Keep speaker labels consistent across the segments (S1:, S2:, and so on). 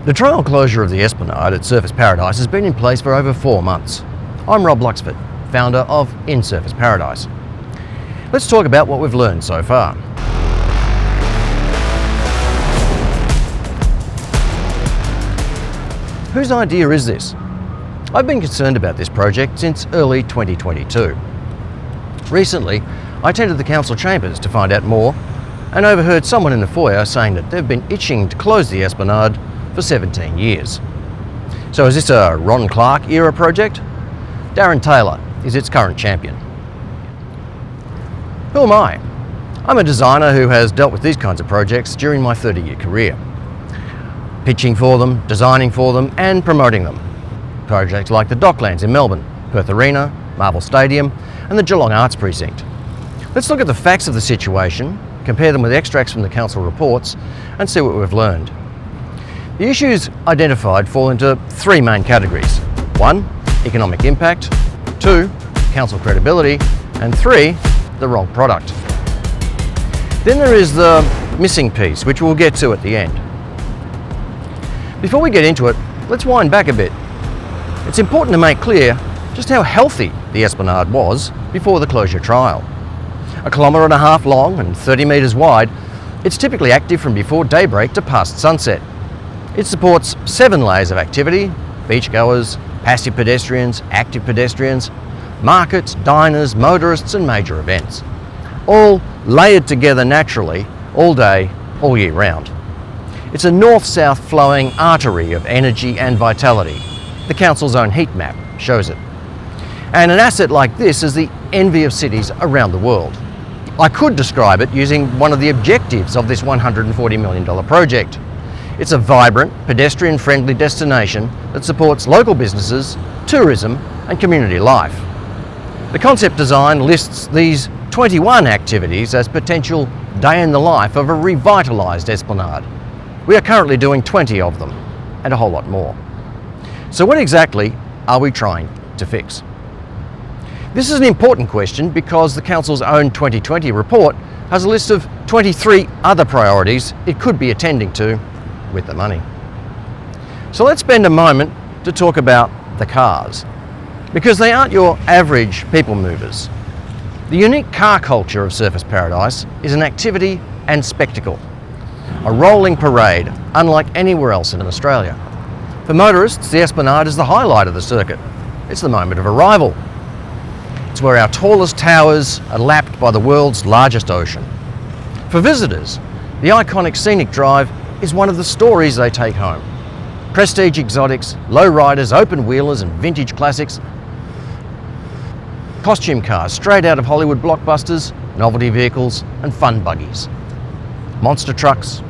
S1: The trial closure of the Esplanade at Surfers Paradise has been in place for over 4 months. I'm Rob Luxford, founder of In Surfers Paradise. Let's talk about what we've learned so far. Whose idea is this? I've been concerned about this project since early 2022. Recently, I attended the council chambers to find out more and overheard someone in the foyer saying that they've been itching to close the Esplanade for 17 years. So is this a Ron Clark era project? Darren Taylor is its current champion. Who am I? I'm a designer who has dealt with these kinds of projects during my 30-year career. Pitching for them, designing for them and promoting them. Projects like the Docklands in Melbourne, Perth Arena, Marvel Stadium and the Geelong Arts Precinct. Let's look at the facts of the situation, compare them with extracts from the council reports and see what we've learned. The issues identified fall into 3 main categories. 1, economic impact. 2, council credibility. And 3, the wrong product. Then there is the missing piece, which we'll get to at the end. Before we get into it, let's wind back a bit. It's important to make clear just how healthy the Esplanade was before the closure trial. 1.5 kilometres long and 30 metres wide, it's typically active from before daybreak to past sunset. It supports 7 layers of activity: beachgoers, passive pedestrians, active pedestrians, markets, diners, motorists and major events. All layered together naturally, all day, all year round. It's a north-south flowing artery of energy and vitality. The council's own heat map shows it. And an asset like this is the envy of cities around the world. I could describe it using one of the objectives of this $140 million project. It's a vibrant, pedestrian-friendly destination that supports local businesses, tourism and community life. The concept design lists these 21 activities as potential day in the life of a revitalised Esplanade. We are currently doing 20 of them, and a whole lot more. So what exactly are we trying to fix? This is an important question because the council's own 2020 report has a list of 23 other priorities it could be attending to with the money. So let's spend a moment to talk about the cars, because they aren't your average people movers. The unique car culture of Surfers Paradise is an activity and spectacle, a rolling parade unlike anywhere else in Australia. For motorists, the Esplanade is the highlight of the circuit. It's the moment of arrival. It's where our tallest towers are lapped by the world's largest ocean. For visitors, the iconic Scenic drive is one of the stories they take home. Prestige exotics, low-riders, open-wheelers and vintage classics, costume cars straight out of Hollywood blockbusters, novelty vehicles and fun buggies, monster trucks,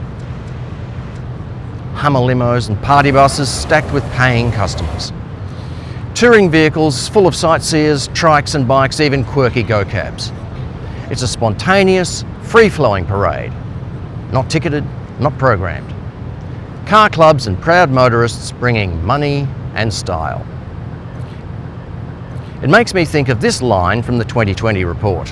S1: Hummer limos and party buses stacked with paying customers, touring vehicles full of sightseers, trikes and bikes, even quirky go-cabs. It's a spontaneous, free-flowing parade, not ticketed, not programmed. Car clubs and proud motorists bringing money and style. It makes me think of this line from the 2020 report.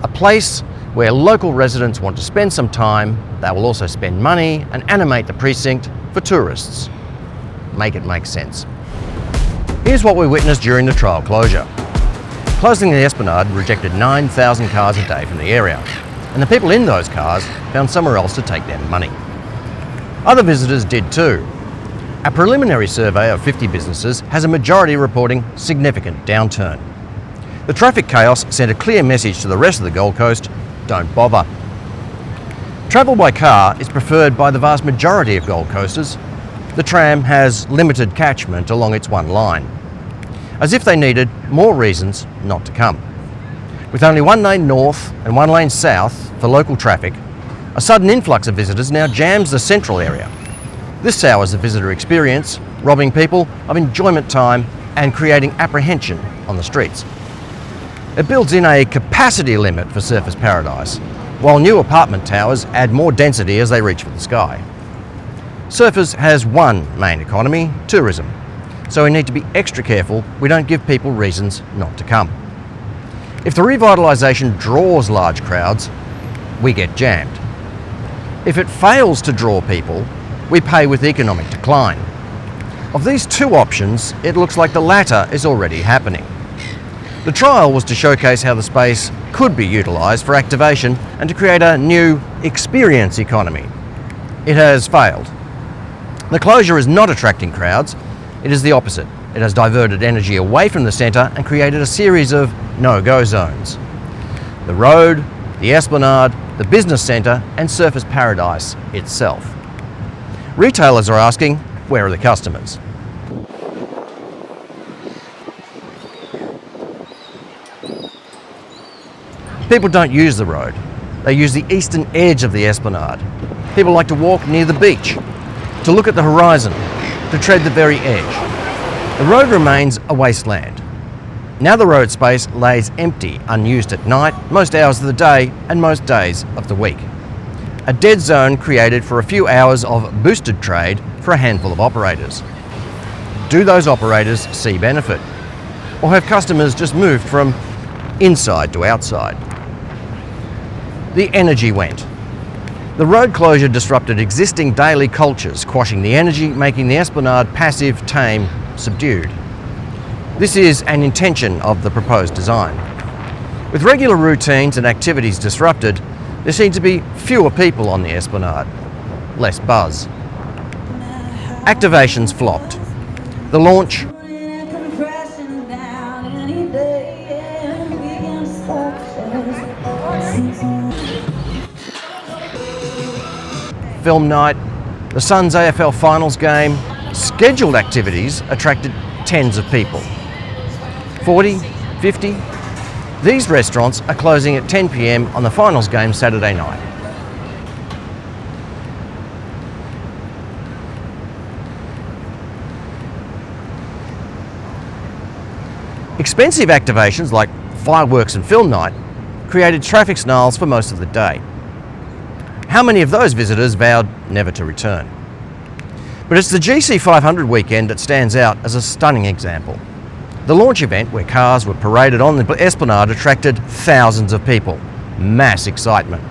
S1: A place where local residents want to spend some time, they will also spend money and animate the precinct for tourists. Make it make sense. Here's what we witnessed during the trial closure. Closing the Esplanade rejected 9,000 cars a day from the area, and the people in those cars found somewhere else to take their money. Other visitors did too. A preliminary survey of 50 businesses has a majority reporting significant downturn. The traffic chaos sent a clear message to the rest of the Gold Coast: don't bother. Travel by car is preferred by the vast majority of Gold Coasters. The tram has limited catchment along its one line, as if they needed more reasons not to come. With only one lane north and one lane south for local traffic, a sudden influx of visitors now jams the central area. This sours the visitor experience, robbing people of enjoyment time and creating apprehension on the streets. It builds in a capacity limit for Surfers Paradise, while new apartment towers add more density as they reach for the sky. Surfers has one main economy: tourism, so we need to be extra careful we don't give people reasons not to come. If the revitalisation draws large crowds, we get jammed. If it fails to draw people, we pay with economic decline. Of these two options, it looks like the latter is already happening. The trial was to showcase how the space could be utilised for activation and to create a new experience economy. It has failed. The closure is not attracting crowds, it is the opposite. It has diverted energy away from the centre and created a series of no-go zones. The road, the Esplanade, the business centre and surface paradise itself. Retailers are asking, where are the customers? People don't use the road. They use the eastern edge of the Esplanade. People like to walk near the beach, to look at the horizon, to tread the very edge. The road remains a wasteland. Now the road space lays empty, unused at night, most hours of the day and most days of the week. A dead zone created for a few hours of boosted trade for a handful of operators. Do those operators see benefit? Or have customers just moved from inside to outside? The energy went. The road closure disrupted existing daily cultures, quashing the energy, making the Esplanade passive, tame, subdued. This is an intention of the proposed design. With regular routines and activities disrupted, there seem to be fewer people on the Esplanade, less buzz. Activations flopped. The launch film night, the Suns AFL finals game, scheduled activities attracted tens of people. 40, 50. These restaurants are closing at 10 p.m. on the finals game Saturday night. Expensive activations like fireworks and film night created traffic snarls for most of the day. How many of those visitors vowed never to return? But it's the GC 500 weekend that stands out as a stunning example. The launch event, where cars were paraded on the Esplanade, attracted thousands of people. Mass excitement.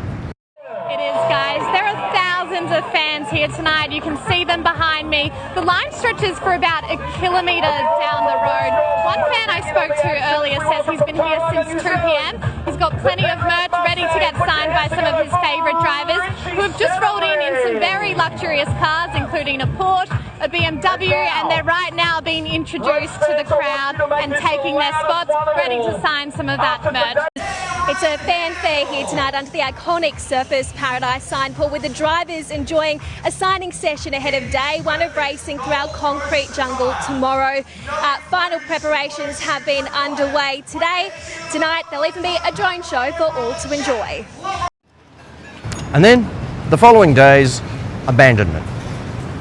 S2: It is, guys. There are thousands of fans here tonight. You can see them behind me. The line stretches for about a kilometre down the road. One fan I spoke to earlier says he's been here since 2 p.m. He's got plenty of merch ready to get signed by some of his favourite drivers who have just rolled in some very luxurious cars, including a Porsche, a BMW, and they're right now being introduced to the crowd and taking their spots, ready to sign some of that merch.
S3: It's a fanfare here tonight under the iconic Surface Paradise sign, Paul, with the drivers enjoying a signing session ahead of day one of racing through our concrete jungle tomorrow. Final preparations have been underway today. Tonight there'll even be a drone show for all to enjoy.
S1: And then, the following days, abandonment.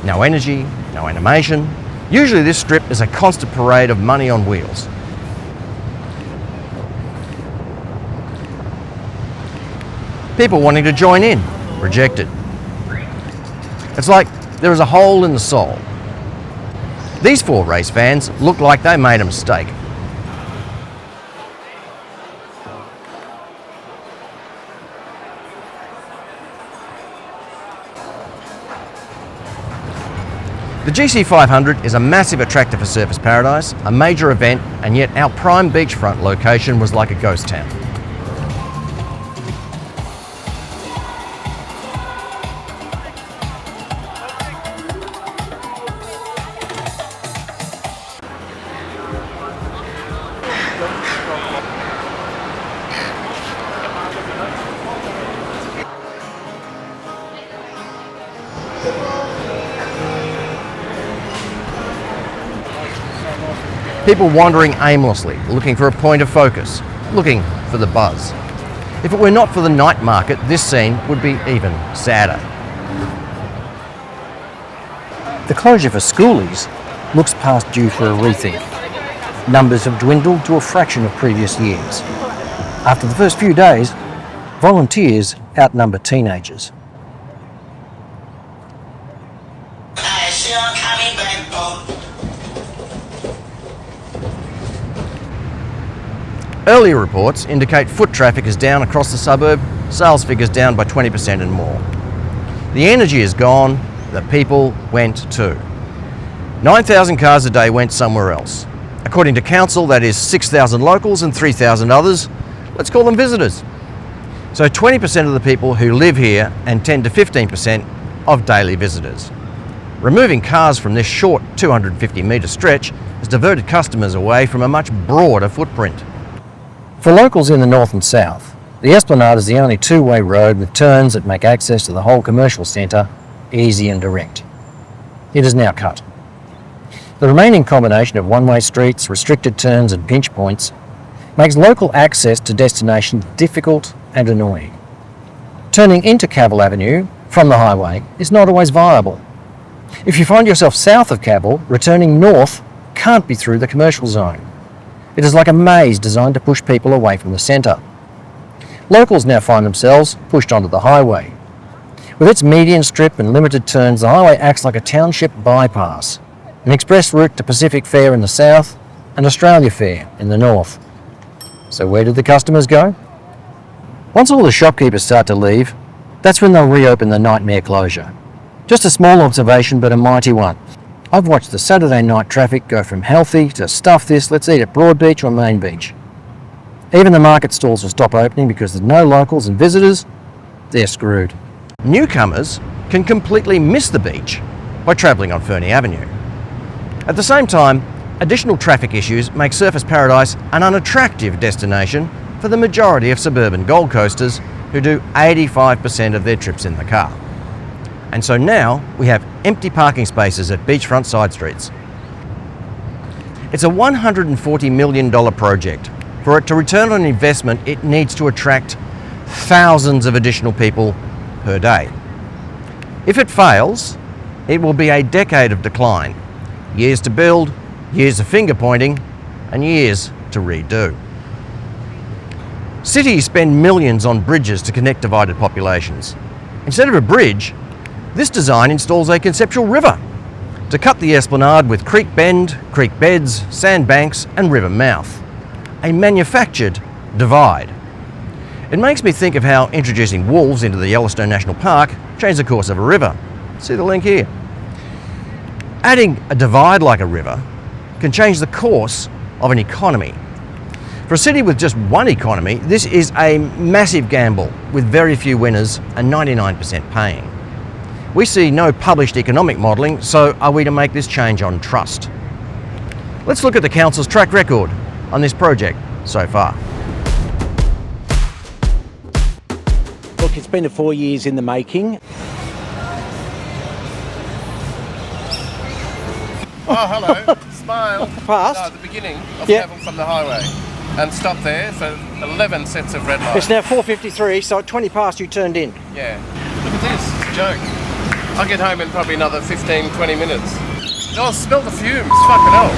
S1: No energy, no animation. Usually this strip is a constant parade of money on wheels. People wanting to join in, rejected. It's like there is a hole in the soul. These four race fans look like they made a mistake. The GC 500 is a massive attractor for Surface Paradise, a major event, and yet our prime beachfront location was like a ghost town. People wandering aimlessly, looking for a point of focus, looking for the buzz. If it were not for the night market, this scene would be even sadder. The closure for schoolies looks past due for a rethink. Numbers have dwindled to a fraction of previous years. After the first few days, volunteers outnumber teenagers. Earlier reports indicate foot traffic is down across the suburb, sales figures down by 20% and more. The energy is gone, the people went too. 9,000 cars a day went somewhere else. According to council, that is 6,000 locals and 3,000 others. Let's call them visitors. So 20% of the people who live here and 10 to 15% of daily visitors. Removing cars from this short 250 metre stretch has diverted customers away from a much broader footprint. For locals in the north and south, the Esplanade is the only two-way road with turns that make access to the whole commercial centre easy and direct. It is now cut. The remaining combination of one-way streets, restricted turns and pinch points makes local access to destination difficult and annoying. Turning into Cavill Avenue from the highway is not always viable. If you find yourself south of Cavill, returning north can't be through the commercial zone. It is like a maze designed to push people away from the centre. Locals now find themselves pushed onto the highway. With its median strip and limited turns, the highway acts like a township bypass, an express route to Pacific Fair in the south and Australia Fair in the north. So where did the customers go? Once all the shopkeepers start to leave, that's when they'll reopen the nightmare closure. Just a small observation, but a mighty one. I've watched the Saturday night traffic go from healthy to stuff this, let's eat at Broadbeach or Main Beach. Even the market stalls will stop opening because there's no locals and visitors. They're screwed. Newcomers can completely miss the beach by travelling on Fernie Avenue. At the same time, additional traffic issues make Surfers Paradise an unattractive destination for the majority of suburban Gold Coasters who do 85% of their trips in the car. And so now we have empty parking spaces at beachfront side streets. It's a $140 million project. For it to return on investment, it needs to attract thousands of additional people per day. If it fails, it will be a decade of decline. Years to build, years of finger pointing, and years to redo. Cities spend millions on bridges to connect divided populations. Instead of a bridge, this design installs a conceptual river to cut the Esplanade with creek bend, creek beds, sandbanks and river mouth. A manufactured divide. It makes me think of how introducing wolves into the Yellowstone National Park changed the course of a river. See the link here. Adding a divide like a river can change the course of an economy. For a city with just one economy, this is a massive gamble with very few winners and 99% paying. We see no published economic modelling, so are we to make this change on trust? Let's look at the council's track record on this project so far.
S4: Look, it's been 4 years in the making.
S5: Oh, hello. Smile.
S4: Past?
S5: No, at the beginning of
S4: Yep.
S5: Cavill from the highway. And stop there for 11 sets of red lights.
S4: It's now 4:53, so at 20 past you turned in.
S5: Yeah. Look at this. It's a joke. I'll get home in probably another 15, 20 minutes. Oh, smell the fumes. Fucking hell.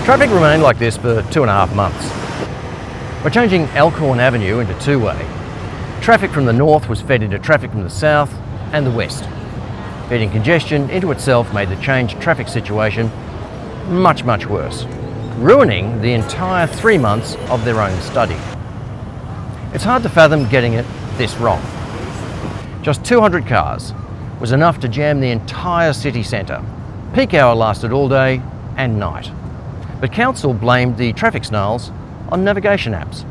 S1: Traffic remained like this for 2.5 months. By changing Elkhorn Avenue into two-way, traffic from the north was fed into traffic from the south and the west. Feeding congestion into itself made the changed traffic situation much, much worse, ruining the entire 3 months of their own study. It's hard to fathom getting it this wrong. Just 200 cars was enough to jam the entire city centre. Peak hour lasted all day and night. But council blamed the traffic snarls on navigation apps.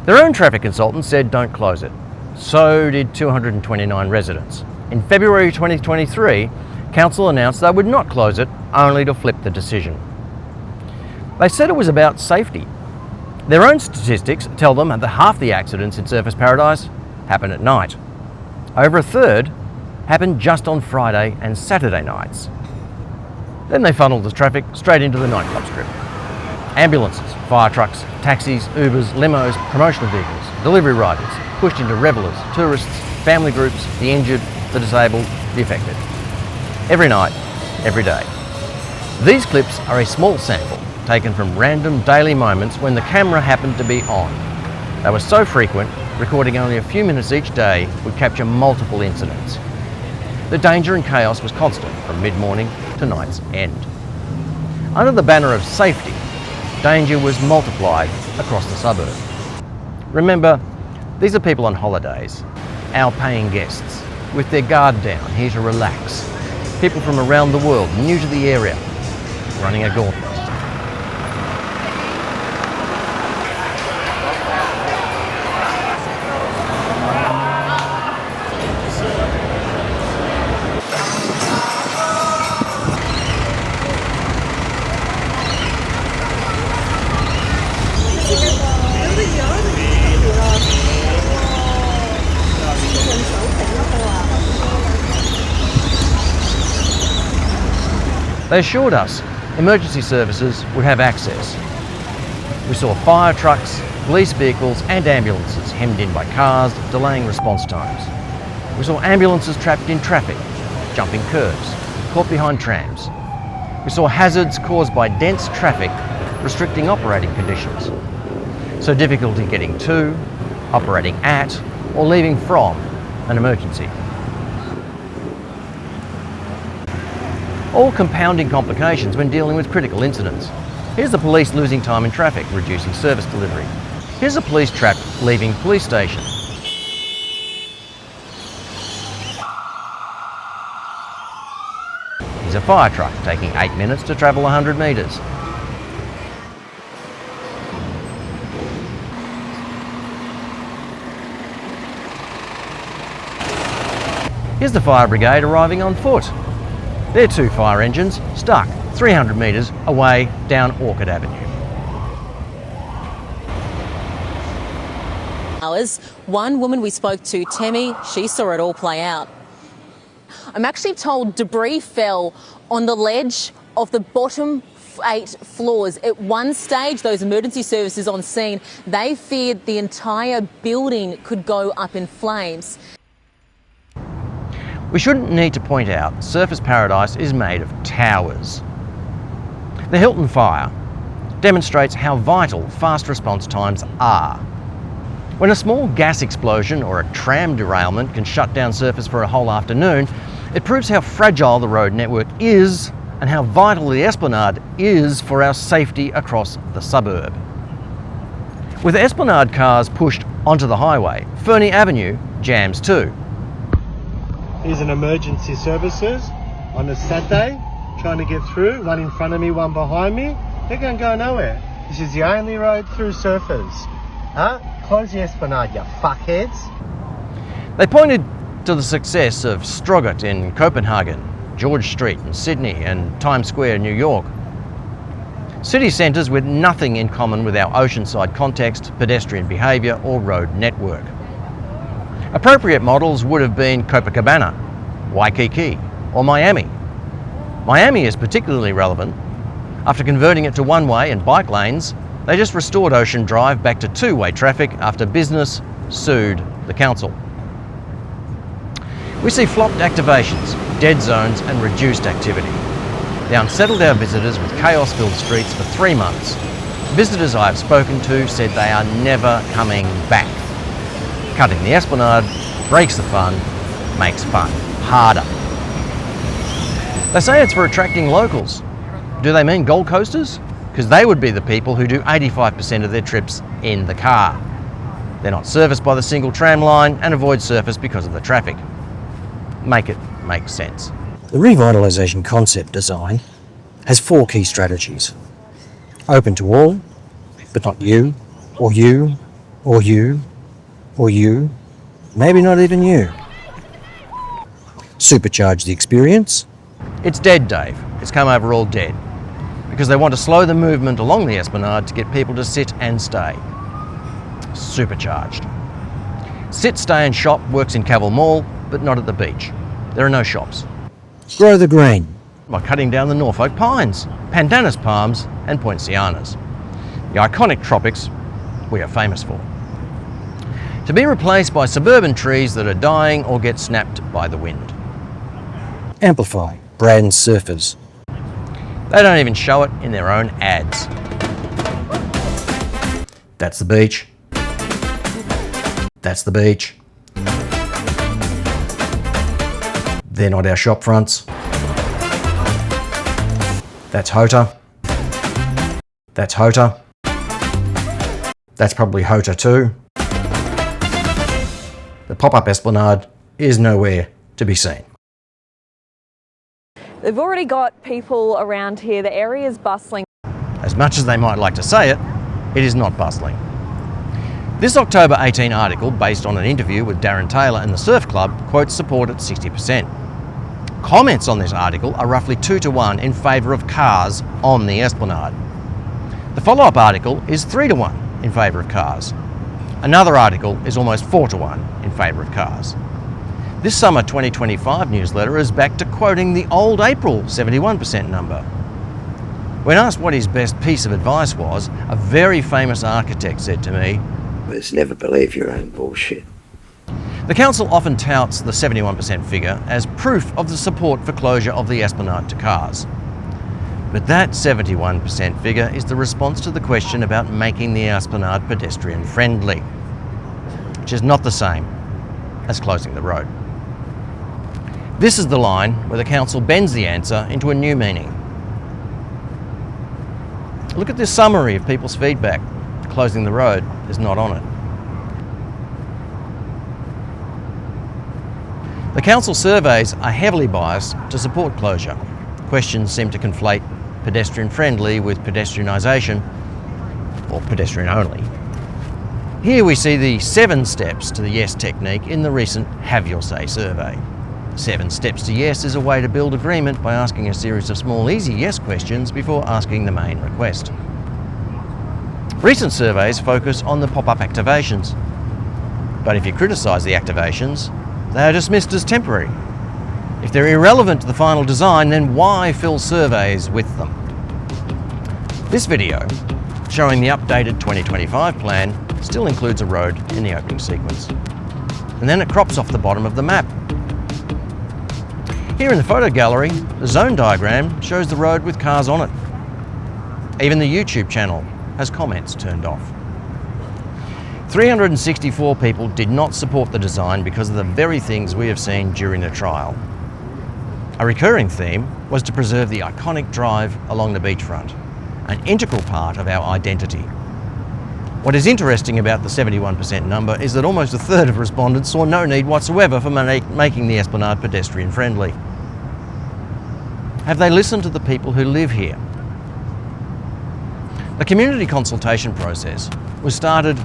S1: Their own traffic consultant said don't close it. So did 229 residents. In February 2023, council announced they would not close it, only to flip the decision. They said it was about safety. Their own statistics tell them that half the accidents in Surfers Paradise happen at night. Over a third happened just on Friday and Saturday nights. Then they funneled the traffic straight into the nightclub strip. Ambulances, fire trucks, taxis, Ubers, limos, promotional vehicles, delivery riders pushed into revellers, tourists, family groups, the injured, the disabled, the affected. Every night, every day. These clips are a small sample taken from random daily moments when the camera happened to be on. They were so frequent, recording only a few minutes each day would capture multiple incidents. The danger and chaos was constant from mid-morning to night's end. Under the banner of safety, danger was multiplied across the suburb. Remember, these are people on holidays, our paying guests, with their guard down, here to relax. People from around the world, new to the area, running a gauntlet. They assured us emergency services would have access. We saw fire trucks, police vehicles and ambulances hemmed in by cars, delaying response times. We saw ambulances trapped in traffic, jumping curbs, caught behind trams. We saw hazards caused by dense traffic restricting operating conditions. So difficulty getting to, operating at, or leaving from an emergency. All compounding complications when dealing with critical incidents. Here's the police losing time in traffic, reducing service delivery. Here's a police trap leaving police station. Here's a fire truck taking 8 minutes to travel 100 metres. Here's the fire brigade arriving on foot. Their 2 fire engines stuck 300 metres away down Orchard Avenue.
S6: One woman we spoke to, Temi, she saw it all play out. I'm actually told debris fell on the ledge of the bottom 8 floors. At one stage, those emergency services on scene, they feared the entire building could go up in flames.
S1: We shouldn't need to point out Surfers Paradise is made of towers. The Hilton fire demonstrates how vital fast response times are. When a small gas explosion or a tram derailment can shut down Surfers for a whole afternoon, it proves how fragile the road network is and how vital the Esplanade is for our safety across the suburb. With Esplanade cars pushed onto the highway, Fernie Avenue jams too.
S7: Here's an emergency services on a Saturday, trying to get through, one in front of me, one behind me. They're going to go nowhere. This is the only road through Surfers. Huh? Close the Esplanade, you fuckheads.
S1: They pointed to the success of Stroggett in Copenhagen, George Street in Sydney and Times Square in New York. City centres with nothing in common with our oceanside context, pedestrian behaviour or road network. Appropriate models would have been Copacabana, Waikiki or Miami. Miami is particularly relevant. After converting it to one-way and bike lanes, they just restored Ocean Drive back to two-way traffic after business sued the council. We see flopped activations, dead zones and reduced activity. They unsettled our visitors with chaos-filled streets for 3 months. Visitors I have spoken to said they are never coming back. Cutting the Esplanade breaks the fun, makes fun harder. They say it's for attracting locals. Do they mean Gold Coasters? Because they would be the people who do 85% of their trips in the car. They're not serviced by the single tram line and avoid Surfers because of the traffic. Make it make sense.
S8: The Revitalisation concept design has 4 key strategies. Open to all, but not you, or you, or you, or you, maybe not even you. Supercharge the experience.
S1: It's dead, Dave. It's come over all dead. Because they want to slow the movement along the Esplanade to get people to sit and stay. Supercharged. Sit, stay and shop works in Cavill Mall, but not at the beach. There are no shops.
S8: Grow the green.
S1: By cutting down the Norfolk pines, pandanus palms and poincianas. The iconic tropics we are famous for. To be replaced by suburban trees that are dying or get snapped by the wind.
S8: Amplify brand Surfers.
S1: They don't even show it in their own ads. That's the beach. That's the beach. They're not our shop fronts. That's Hota. That's Hota. That's probably Hota too. the pop-up Esplanade is nowhere to be seen.
S9: They've already got people around here. The area is bustling.
S1: As much as they might like to say it, it is not bustling. This October 18 article, based on an interview with Darren Taylor and the Surf Club, quotes support at 60%. Comments on this article are roughly 2 to 1 in favour of cars on the Esplanade. The follow-up article is 3 to 1 in favour of cars. Another article is almost 4 to 1 in favour of cars. This summer 2025 newsletter is back to quoting the old April 71% number. When asked what his best piece of advice was, a very famous architect said to me,
S10: "Let's never believe your own bullshit."
S1: the council often touts the 71% figure as proof of the support for closure of the Esplanade to cars. But that 71% figure is the response to the question about making the Esplanade pedestrian friendly, which is not the same as closing the road. This is the line where the council bends the answer into a new meaning. Look at this summary of people's feedback. Closing the road is not on it. The council surveys are heavily biased to support closure. Questions seem to conflate pedestrian friendly with pedestrianisation, or pedestrian only. Here we see the 7 steps to the yes technique in the recent Have Your Say survey. 7 steps to yes is a way to build agreement by asking a series of small, easy yes questions before asking the main request. Recent surveys focus on the pop-up activations. But if you criticise the activations, they are dismissed as temporary. If they're irrelevant to the final design, then why fill surveys with them? This video, showing the updated 2025 plan, still includes a road in the opening sequence. And then it crops off the bottom of the map. Here in the photo gallery, the zone diagram shows the road with cars on it. Even the YouTube channel has comments turned off. 364 people did not support the design because of the very things we have seen during the trial. A recurring theme was to preserve the iconic drive along the beachfront, an integral part of our identity. What is interesting about the 71% number is that almost a third of respondents saw no need whatsoever for making the Esplanade pedestrian friendly. Have they listened to the people who live here? The community consultation process was started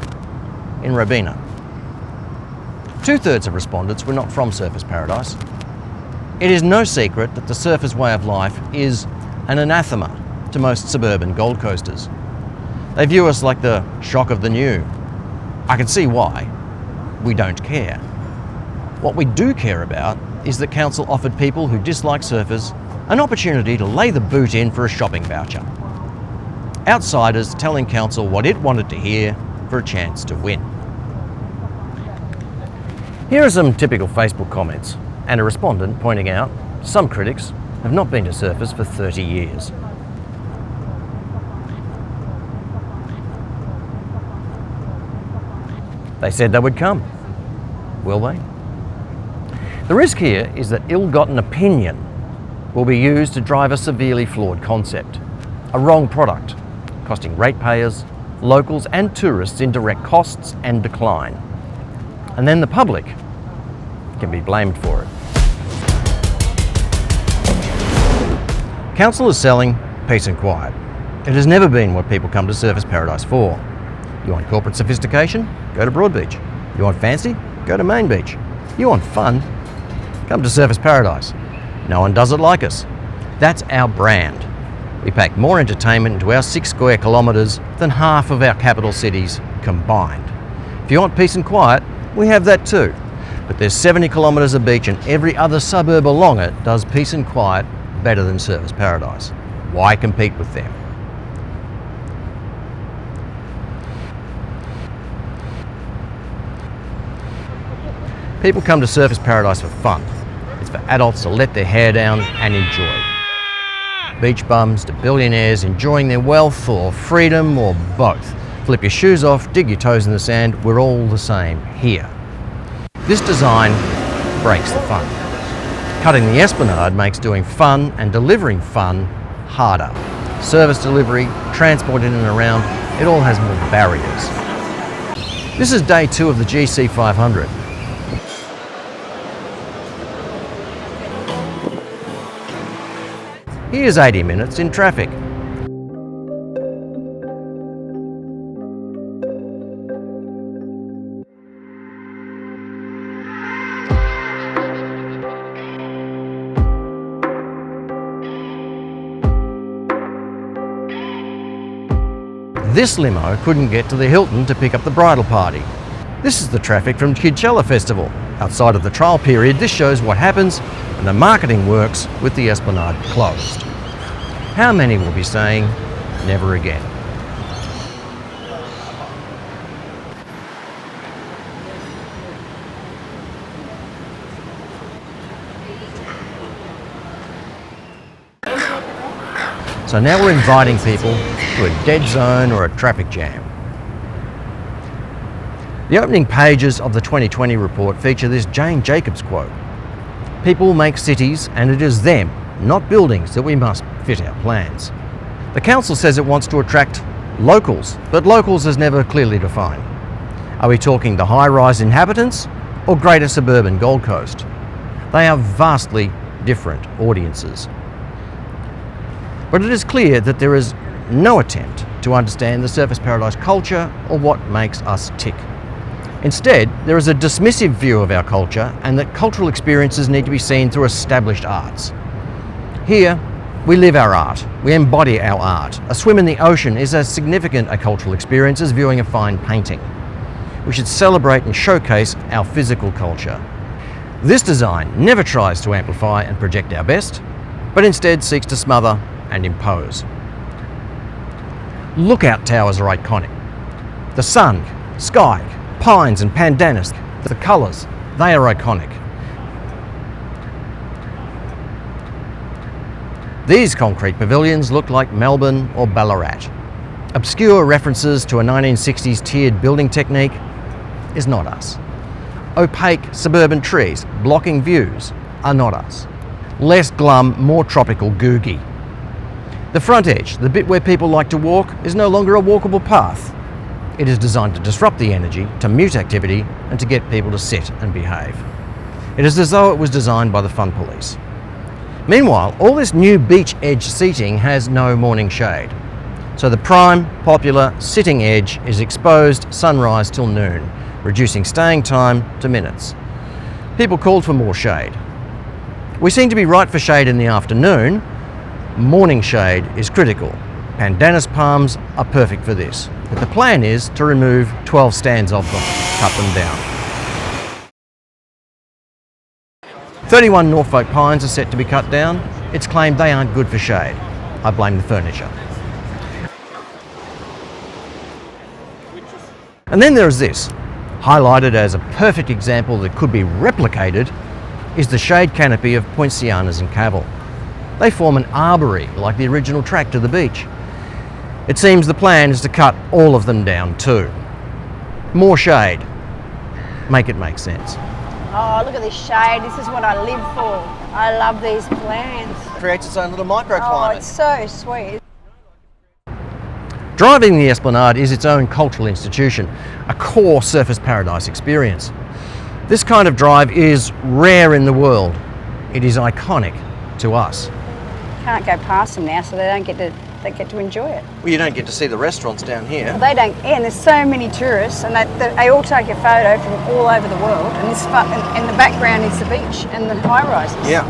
S1: in Robina. 2/3 of respondents were not from Surfers Paradise. It is no secret that the surfers' way of life is an anathema to most suburban Gold Coasters. They view us like the shock of the new. I can see why. We don't care. What we do care about is that council offered people who dislike surfers an opportunity to lay the boot in for a shopping voucher. Outsiders telling council what it wanted to hear for a chance to win. Here are some typical Facebook comments, and a respondent pointing out some critics have not been to surfers for 30 years. They said they would come. Will they? The risk here is that ill-gotten opinion will be used to drive a severely flawed concept, a wrong product, costing ratepayers, locals and tourists in direct costs and decline. And then the public can be blamed for it. Council is selling peace and quiet. It has never been what people come to Surfers Paradise for. You want corporate sophistication? Go to Broadbeach. You want fancy? Go to Main Beach. You want fun? Come to Surfers Paradise. No one does it like us. That's our brand. We pack more entertainment into our 6 square kilometres than half of our capital cities combined. If you want peace and quiet, we have that too. But there's 70 kilometres of beach and every other suburb along it does peace and quiet better than Surfers Paradise. Why compete with them? People come to Surfers Paradise for fun. It's for adults to let their hair down and enjoy. Beach bums to billionaires enjoying their wealth or freedom or both. Flip your shoes off, dig your toes in the sand, we're all the same here. This design breaks the fun. Cutting the Esplanade makes doing fun and delivering fun harder. Service delivery, transport in and around, it all has more barriers. This is day 2 of the GC 500. Here's 80 minutes in traffic. This limo couldn't get to the Hilton to pick up the bridal party. This is the traffic from Coachella Festival. Outside of the trial period, this shows what happens when the marketing works with the Esplanade closed. How many will be saying, never again? So now we're inviting people to a dead zone or a traffic jam. The opening pages of the 2020 report feature this Jane Jacobs quote. People make cities and it is them, not buildings, that we must fit our plans. The council says it wants to attract locals, but locals is never clearly defined. Are we talking the high-rise inhabitants or greater suburban Gold Coast? They are vastly different audiences. But it is clear that there is no attempt to understand the Surfers Paradise culture or what makes us tick. Instead, there is a dismissive view of our culture and that cultural experiences need to be seen through established arts. Here, we live our art, we embody our art. A swim in the ocean is as significant a cultural experience as viewing a fine painting. We should celebrate and showcase our physical culture. This design never tries to amplify and project our best, but instead seeks to smother and impose. Lookout towers are iconic. The sun, sky, pines and pandanus, the colours, they are iconic. These concrete pavilions look like Melbourne or Ballarat. Obscure references to a 1960s tiered building technique is not us. Opaque suburban trees blocking views are not us. Less glum, more tropical googie. The front edge, the bit where people like to walk, is no longer a walkable path. It is designed to disrupt the energy, to mute activity, and to get people to sit and behave. It is as though it was designed by the fun police. Meanwhile, all this new beach edge seating has no morning shade. So the prime, popular sitting edge is exposed sunrise till noon, reducing staying time to minutes. People called for more shade. We seem to be right for shade in the afternoon. Morning shade is critical. Pandanus palms are perfect for this. But the plan is to remove 12 stands of them, cut them down. 31 Norfolk pines are set to be cut down. It's claimed they aren't good for shade. I blame the furniture. And then there is this. Highlighted as a perfect example that could be replicated is the shade canopy of Poincianas and Cavill. They form an arbory like the original track to the beach. It seems the plan is to cut all of them down too. More shade. Make it make sense.
S11: Oh, look at this shade. This is what I live for. I love these plants.
S1: Creates its own little microclimate.
S11: Oh, it's so sweet.
S1: Driving the Esplanade is its own cultural institution, a core Surfers Paradise experience. This kind of drive is rare in the world. It is iconic to us.
S11: Can't go past them now, so they get to enjoy it.
S1: Well, you don't get to see the restaurants down here.
S11: Well, they don't, and there's so many tourists, and they all take a photo from all over the world, and the background is the beach and the high rises.
S1: Yeah.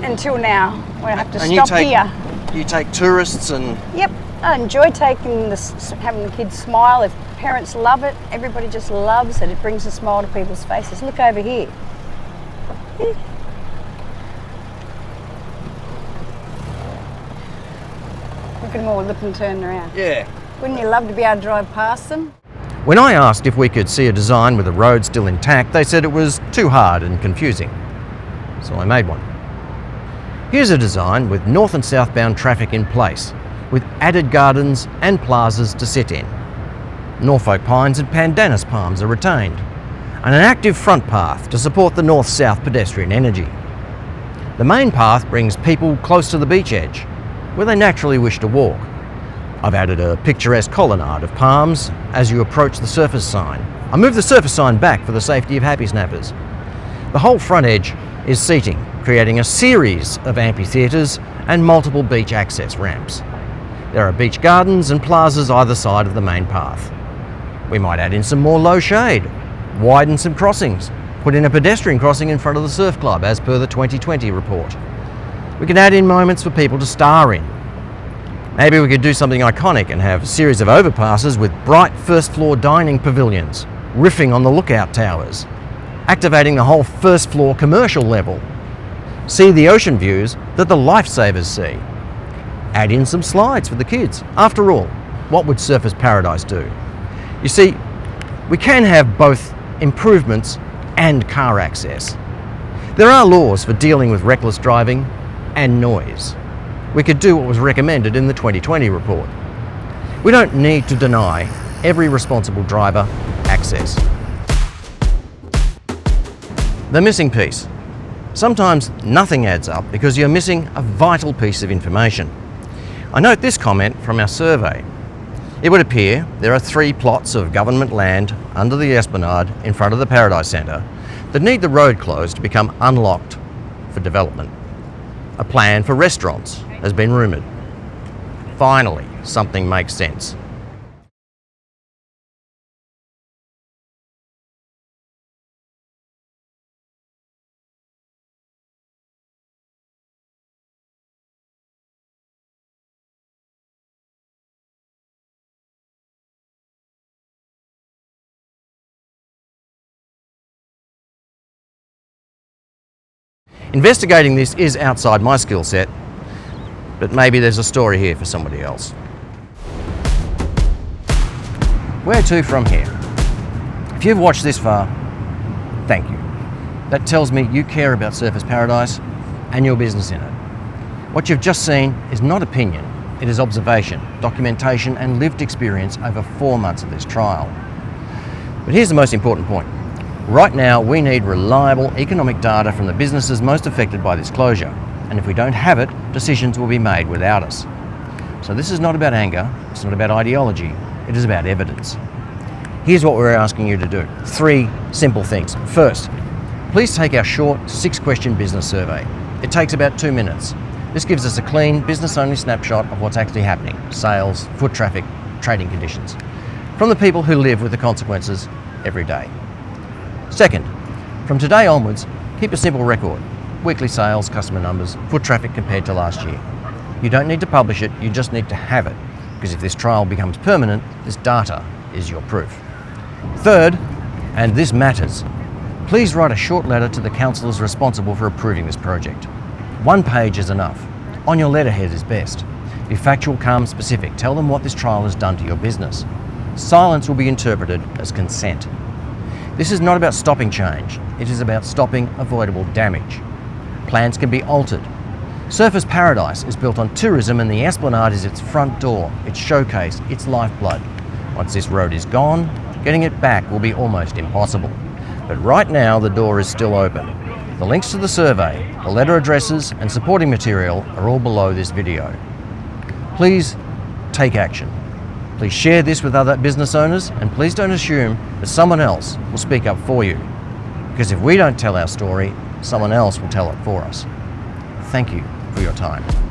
S11: Until now, we have to stop here.
S1: You take tourists and...
S11: Yep, I enjoy having the kids smile. If parents love it, everybody just loves it. It brings a smile to people's faces. Look over here. Look at them all looking turning around.
S1: Yeah.
S11: Wouldn't you love to be able to drive past them?
S1: When I asked if we could see a design with the road still intact, they said it was too hard and confusing. So I made one. Here's a design with north and southbound traffic in place, with added gardens and plazas to sit in. Norfolk pines and pandanus palms are retained, and an active front path to support the north-south pedestrian energy. The main path brings people close to the beach edge, where they naturally wish to walk. I've added a picturesque colonnade of palms as you approach the surface sign. I moved the surface sign back for the safety of happy snappers. The whole front edge is seating, creating a series of amphitheatres and multiple beach access ramps. There are beach gardens and plazas either side of the main path. We might add in some more low shade, widen some crossings, put in a pedestrian crossing in front of the surf club as per the 2020 report. We can add in moments for people to star in. Maybe we could do something iconic and have a series of overpasses with bright first floor dining pavilions, riffing on the lookout towers, activating the whole first floor commercial level. See the ocean views that the lifesavers see. Add in some slides for the kids. After all, what would Surfers Paradise do? You see, we can have both improvements and car access. There are laws for dealing with reckless driving and noise. We could do what was recommended in the 2020 report. We don't need to deny every responsible driver access. The missing piece. Sometimes nothing adds up because you're missing a vital piece of information. I note this comment from our survey. It would appear there are 3 plots of government land under the Esplanade in front of the Paradise Centre that need the road closed to become unlocked for development. A plan for restaurants has been rumoured. Finally, something makes sense. Investigating this is outside my skill set, but maybe there's a story here for somebody else. Where to from here? If you've watched this far, thank you. That tells me you care about Surfers Paradise and your business in it. What you've just seen is not opinion, it is observation, documentation and lived experience over 4 months of this trial. But here's the most important point. Right now, we need reliable economic data from the businesses most affected by this closure. And if we don't have it, decisions will be made without us. So this is not about anger, it's not about ideology, it is about evidence. Here's what we're asking you to do. 3 simple things. First, please take our short 6-question business survey. It takes about 2 minutes. This gives us a clean, business-only snapshot of what's actually happening, sales, foot traffic, trading conditions, from the people who live with the consequences every day. Second, from today onwards, keep a simple record. Weekly sales, customer numbers, foot traffic compared to last year. You don't need to publish it, you just need to have it, because if this trial becomes permanent, this data is your proof. Third, and this matters, please write a short letter to the councillors responsible for approving this project. 1 page is enough. On your letterhead is best. Be factual, calm, specific. Tell them what this trial has done to your business. Silence will be interpreted as consent. This is not about stopping change, it is about stopping avoidable damage. Plans can be altered. Surfers Paradise is built on tourism and the Esplanade is its front door, its showcase, its lifeblood. Once this road is gone, getting it back will be almost impossible. But right now the door is still open. The links to the survey, the letter addresses and supporting material are all below this video. Please take action. Please share this with other business owners and please don't assume that someone else will speak up for you. Because if we don't tell our story, someone else will tell it for us. Thank you for your time.